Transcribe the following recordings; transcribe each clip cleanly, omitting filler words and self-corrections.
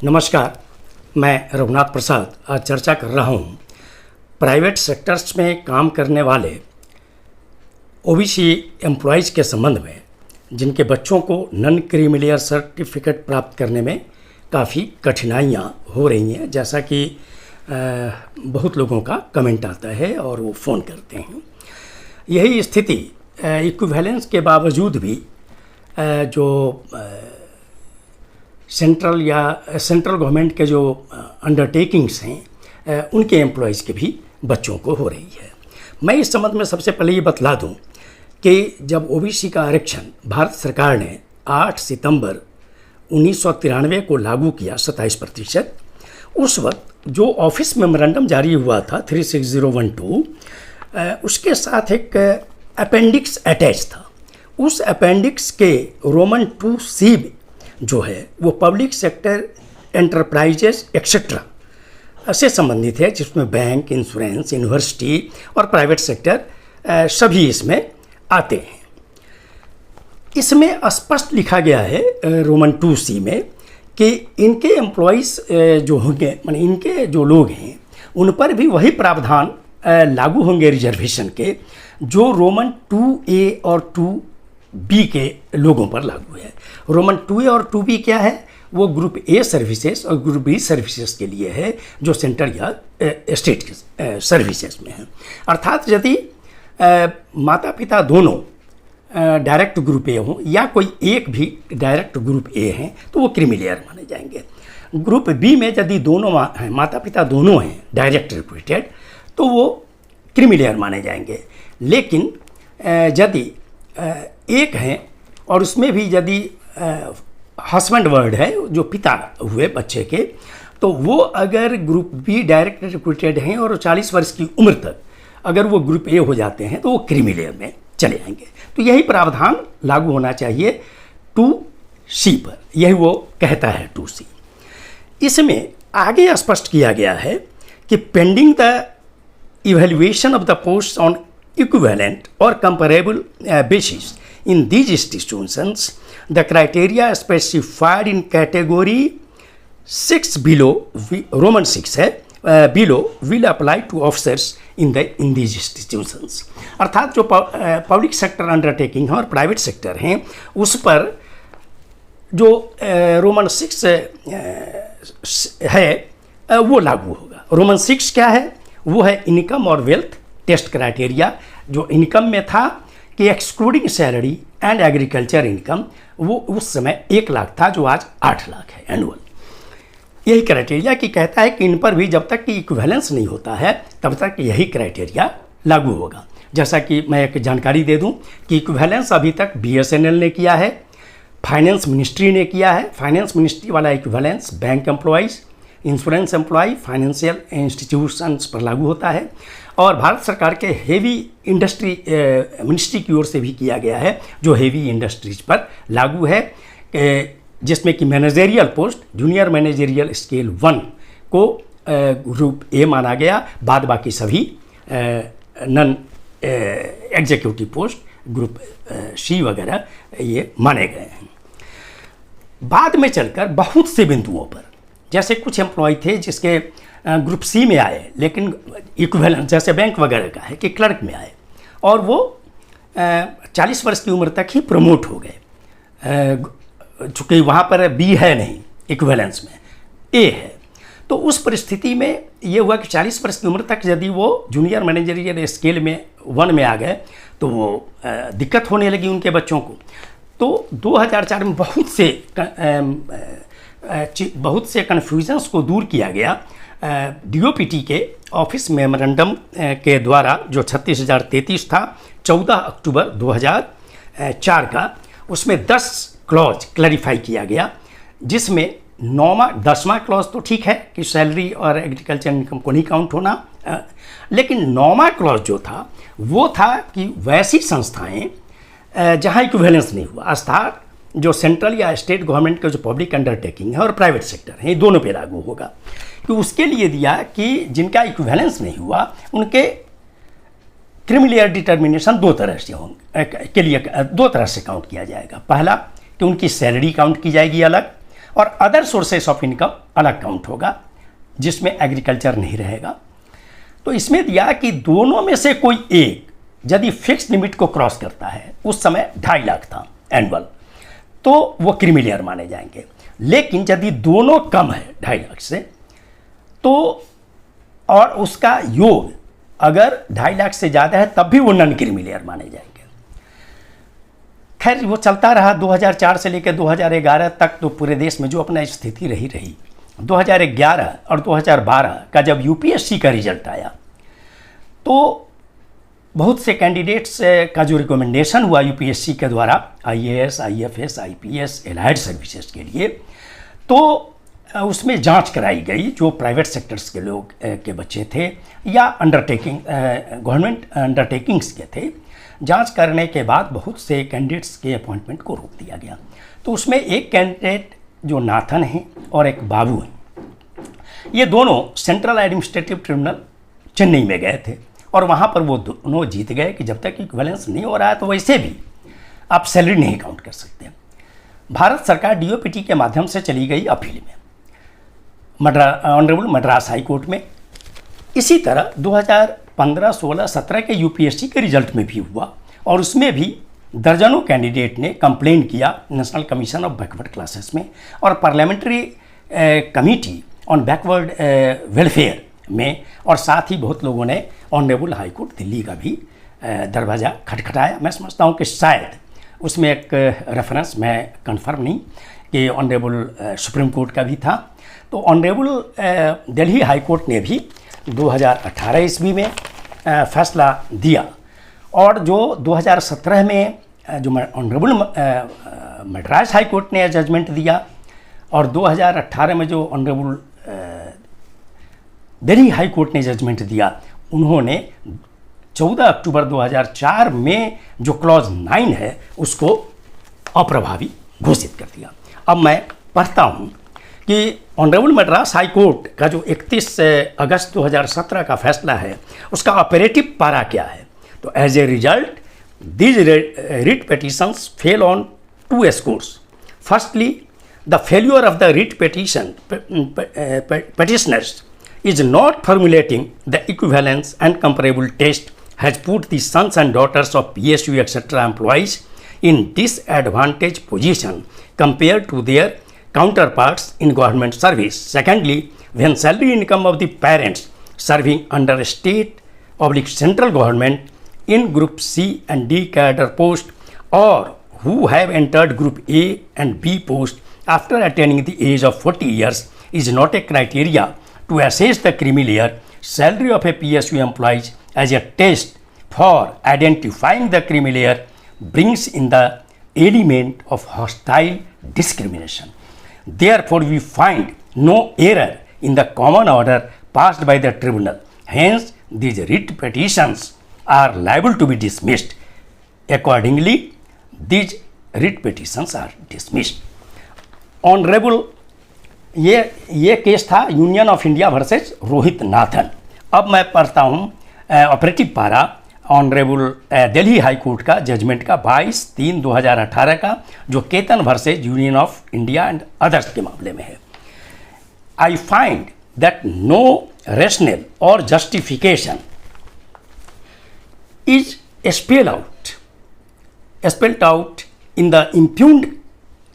नमस्कार, मैं रघुनाथ प्रसाद आज चर्चा कर रहा हूँ प्राइवेट सेक्टर्स में काम करने वाले ओबीसी एम्प्लॉयज़ के संबंध में, जिनके बच्चों को नॉन क्रीमिलियर सर्टिफिकेट प्राप्त करने में काफ़ी कठिनाइयाँ हो रही हैं, जैसा कि बहुत लोगों का कमेंट आता है और वो फ़ोन करते हैं। यही स्थिति इक्विवेलेंस के बावजूद भी जो सेंट्रल गवर्नमेंट के जो अंडरटेकिंग्स हैं उनके एम्प्लॉयज़ के भी बच्चों को हो रही है। मैं इस संबंध में सबसे पहले ये बतला दूं कि जब ओबीसी का आरक्षण भारत सरकार ने 8 सितंबर 1993 को लागू किया 27%, उस वक्त जो ऑफिस मेमोरेंडम जारी हुआ था 36012, उसके साथ एक अपेंडिक्स अटैच था। उस अपेंडिक्स के रोमन 2C जो है वो पब्लिक सेक्टर एंटरप्राइजेस एक्सेट्रा से संबंधित है, जिसमें बैंक, इंश्योरेंस, यूनिवर्सिटी और प्राइवेट सेक्टर सभी इसमें आते हैं। इसमें स्पष्ट लिखा गया है रोमन 2C में कि इनके एम्प्लॉयज़ जो होंगे, माने इनके जो लोग हैं, उन पर भी वही प्रावधान लागू होंगे रिजर्वेशन के जो रोमन 2A और 2B के लोगों पर लागू है। रोमन 2A और 2B क्या है? वो ग्रुप ए सर्विसेज और ग्रुप बी सर्विसेज के लिए है, जो सेंटर या स्टेट सर्विसेज में है। अर्थात यदि माता पिता दोनों डायरेक्ट ग्रुप ए हों या कोई एक भी डायरेक्ट ग्रुप ए हैं तो वो क्रीमिलियर माने जाएंगे। ग्रुप बी में यदि दोनों माता पिता दोनों हैं डायरेक्ट रिक्रूटेड तो वो क्रीमिलियर माने जाएंगे। लेकिन यदि एक हैं और उसमें भी यदि हस्बैंड वर्ड है, जो पिता हुए बच्चे के, तो वो अगर ग्रुप बी डायरेक्ट रिक्रूटेड हैं और 40 वर्ष की उम्र तक अगर वो ग्रुप ए हो जाते हैं तो वो क्रीमिलियर में चले जाएंगे। तो यही प्रावधान लागू होना चाहिए 2C पर, यही वो कहता है 2C। इसमें आगे स्पष्ट किया गया है कि pending the evaluation of the post on equivalent or comparable basis in these institutions, the criteria specified in category 6 below, Roman 6 है, below will apply to officers in these institutions। अर्थात जो पब्लिक सेक्टर अंडरटेकिंग है और private sector हैं उस पर जो Roman 6 है वो लागू होगा। रोमन 6 क्या है? वो है इनकम और वेल्थ टेस्ट क्राइटेरिया, जो इनकम में था कि excluding salary and agriculture income, वो उस समय 1 लाख था जो आज 8 लाख है एनुअल। यही क्राइटेरिया की कहता है कि इन पर भी जब तक कि इक्विवेलेंस नहीं होता है तब तक यही क्राइटेरिया लागू होगा। जैसा कि मैं एक जानकारी दे दूं कि इक्विवेलेंस अभी तक BSNL ने किया है, फाइनेंस मिनिस्ट्री ने किया है। फाइनेंस मिनिस्ट्री वाला equivalence bank employees, insurance employ, financial institutions पर लागू होता है और भारत सरकार के हेवी इंडस्ट्री मिनिस्ट्री की ओर से भी किया गया है, जो हेवी इंडस्ट्रीज पर लागू है, जिसमें कि managerial post junior managerial scale 1 को ग्रुप ए माना गया, बाद बाकी सभी non executive post group C वगैरह ये माने गए हैं। बाद में चलकर बहुत से बिंदुओं पर, जैसे कुछ एम्प्लॉय थे जिसके ग्रुप C में आए, लेकिन इक्विवेलेंस जैसे बैंक वगैरह का है कि क्लर्क में आए और वो 40 वर्ष की उम्र तक ही प्रमोट हो गए, चूँकि वहाँ पर B है नहीं, इक्विवेलेंस में A है। तो उस परिस्थिति में ये हुआ कि 40 वर्ष की उम्र तक यदि वो जूनियर मैनेजरियल स्केल में 1 में आ गए तो वो दिक्कत होने लगी उनके बच्चों को। तो 2004 में बहुत से कन्फ्यूजन्स को दूर किया गया DOPT के ऑफिस मेमोरेंडम के द्वारा, जो 36,033 था 14 अक्टूबर 2004 का। उसमें 10 क्लॉज क्लैरिफाई किया गया, जिसमें 10वां क्लॉज तो ठीक है कि सैलरी और एग्रीकल्चर इनकम को नहीं काउंट होना, लेकिन 9वां क्लॉज जो था वो था कि वैसी संस्थाएं जहां इक्विवेलेंस नहीं हुआ, अर्थात जो सेंट्रल या स्टेट गवर्नमेंट के जो पब्लिक अंडरटेकिंग है और प्राइवेट सेक्टर है, ये दोनों पे लागू होगा। कि उसके लिए दिया कि जिनका इक्विवेलेंस नहीं हुआ उनके क्रीमिलियर डिटर्मिनेशन 2 तरह से होंगे, के लिए 2 तरह से काउंट किया जाएगा। पहला कि उनकी सैलरी काउंट की जाएगी अलग, और अदर सोर्सेस ऑफ इनकम अलग काउंट होगा, जिसमें एग्रीकल्चर नहीं रहेगा। तो इसमें दिया कि दोनों में से कोई एक यदि फिक्स लिमिट को क्रॉस करता है, उस समय 2.5 लाख था एनुअल, तो वो क्रीमी माने जाएंगे। लेकिन यदि दोनों कम है 2.5 लाख से, तो और उसका योग अगर 2.5 लाख से ज़्यादा है, तब भी वो नॉन क्रीमी माने जाएंगे। खैर वो चलता रहा 2004 से लेकर 2011 तक, तो पूरे देश में जो अपना स्थिति रही। 2011 और 2012 का जब यूपीएससी का रिजल्ट आया, तो बहुत से कैंडिडेट्स का जो रिकमेंडेशन हुआ यूपीएससी के द्वारा IAS, IFS, IPS, allied services के लिए, तो उसमें जांच कराई गई जो प्राइवेट सेक्टर्स के लोग के बच्चे थे या अंडरटेकिंग गवर्नमेंट अंडरटेकिंग्स के थे। जांच करने के बाद बहुत से कैंडिडेट्स के अपॉइंटमेंट को रोक दिया गया। तो उसमें एक कैंडिडेट जो नाथन हैं और एक बाबू हैं, ये दोनों सेंट्रल एडमिनिस्ट्रेटिव ट्रिब्यूनल चेन्नई में गए थे और वहाँ पर वो दोनों जीत गए कि जब तक इक्विवेलेंस नहीं हो रहा है तो वैसे भी आप सैलरी नहीं काउंट कर सकते। भारत सरकार डीओपीटी के माध्यम से चली गई अपील में ऑनरेबल मद्रास हाई कोर्ट में। इसी तरह 2015, 16, 17 के यूपीएससी के रिजल्ट में भी हुआ और उसमें भी दर्जनों कैंडिडेट ने कंप्लेन किया national commission of backward classes में और parliamentary committee on backward welfare में, और साथ ही बहुत लोगों ने ऑनरेबल हाई कोर्ट दिल्ली का भी दरवाज़ा खटखटाया। मैं समझता हूँ कि शायद उसमें एक रेफरेंस, मैं कंफर्म नहीं, कि ऑनरेबल सुप्रीम कोर्ट का भी था। तो ऑनरेबल दिल्ली हाई कोर्ट ने भी 2018 ईस्वी में फैसला दिया और जो 2017 में जो ऑनरेबल मद्रास हाई कोर्ट ने जजमेंट दिया और 2018 में जो ऑनरेबल दिल्ली हाई कोर्ट ने जजमेंट दिया, उन्होंने 14 अक्टूबर 2004 में जो क्लॉज 9 है उसको अप्रभावी घोषित कर दिया। अब मैं पढ़ता हूँ कि ऑनरेबल मद्रास हाई कोर्ट का जो 31 अगस्त 2017 का फैसला है, उसका ऑपरेटिव पारा क्या है। तो as a result these writ petitions fell on 2 scores. Firstly, the failure of the writ petitioners is not formulating the equivalence and comparable test has put the sons and daughters of PSU etc. employees in disadvantaged position compared to their counterparts in government service. Secondly, when salary income of the parents serving under state/central government in Group C and D cadre post or who have entered Group A and B post after attaining the age of 40 years is not a criteria to assess the creamy layer salary of a PSU employee as a test for identifying the creamy layer brings in the element of hostile discrimination. Therefore, we find no error in the common order passed by the tribunal. Hence, these writ petitions are liable to be dismissed. Accordingly, these writ petitions are dismissed. Honourable ये case था Union of India versus Rohit Nathan. अब मैं पढ़ता हूँ operative para honourable Delhi High Court का जजमेंट का 22/3/2018 का, जो Ketan versus Union of India and others के मामले में है। I find that no rational और justification is spelled out in the impugned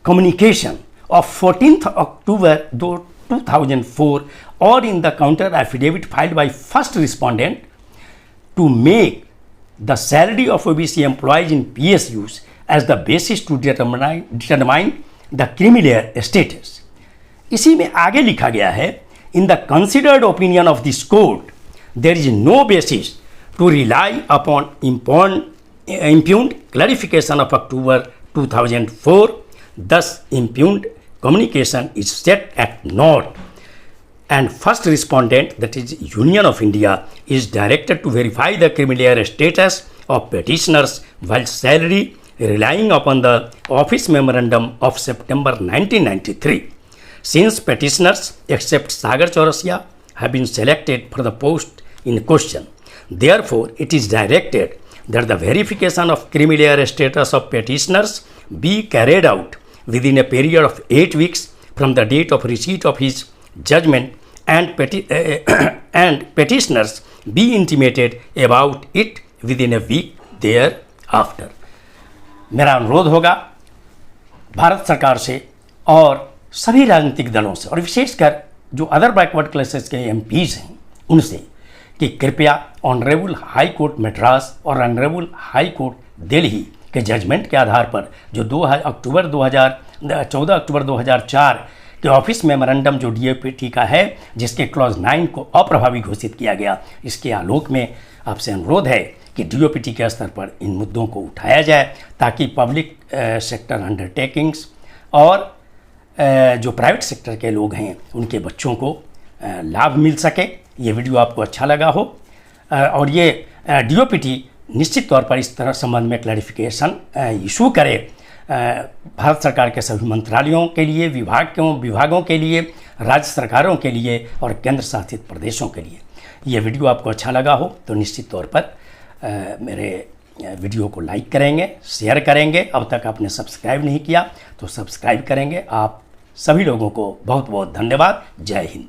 communication of 14th October 2004 or in the counter affidavit filed by first respondent to make the salary of OBC employees in PSUs as the basis to determine the creamy layer status. इसी में आगे लिखा गया है, in the considered opinion of this court there is no basis to rely upon impugned clarification of October 2004. Thus, impugned communication is set at naught, and first respondent, that is Union of India, is directed to verify the creamy layer status of petitioners while salary relying upon the office memorandum of September 1993. Since petitioners, except Sagar Chaurasia, have been selected for the post in question, therefore, it is directed that the verification of creamy layer status of petitioners be carried out within a period of 8 weeks from the date of receipt of his judgment and petitioners be intimated about it within a week thereafter. मेरा अनुरोध होगा भारत सरकार से और सभी राजनीतिक दलों से और विशेषकर जो अदर बैकवर्ड क्लासेस के एमपीज हैं उनसे कि कृपया ऑनरेबल हाई कोर्ट मद्रास और ऑनरेबल हाई कोर्ट दिल्ली के जजमेंट के आधार पर जो 14 अक्टूबर 2004 के ऑफिस मेमोरेंडम जो डीओपीटी का है जिसके क्लॉज 9 को अप्रभावी घोषित किया गया, इसके आलोक में आपसे अनुरोध है कि डीओपीटी के स्तर पर इन मुद्दों को उठाया जाए ताकि पब्लिक सेक्टर अंडरटेकिंग्स और जो प्राइवेट सेक्टर के लोग हैं उनके बच्चों को लाभ मिल सके। ये वीडियो आपको अच्छा लगा हो और ये डीओपीटी निश्चित तौर पर इस तरह संबंध में क्लैरिफिकेशन इशू करे भारत सरकार के सभी मंत्रालयों के लिए, विभागों के लिए, राज्य सरकारों के लिए और केंद्र शासित प्रदेशों के लिए। ये वीडियो आपको अच्छा लगा हो तो निश्चित तौर पर मेरे वीडियो को लाइक करेंगे, शेयर करेंगे। अब तक आपने सब्सक्राइब नहीं किया तो सब्सक्राइब करेंगे। आप सभी लोगों को बहुत बहुत धन्यवाद। जय हिंद।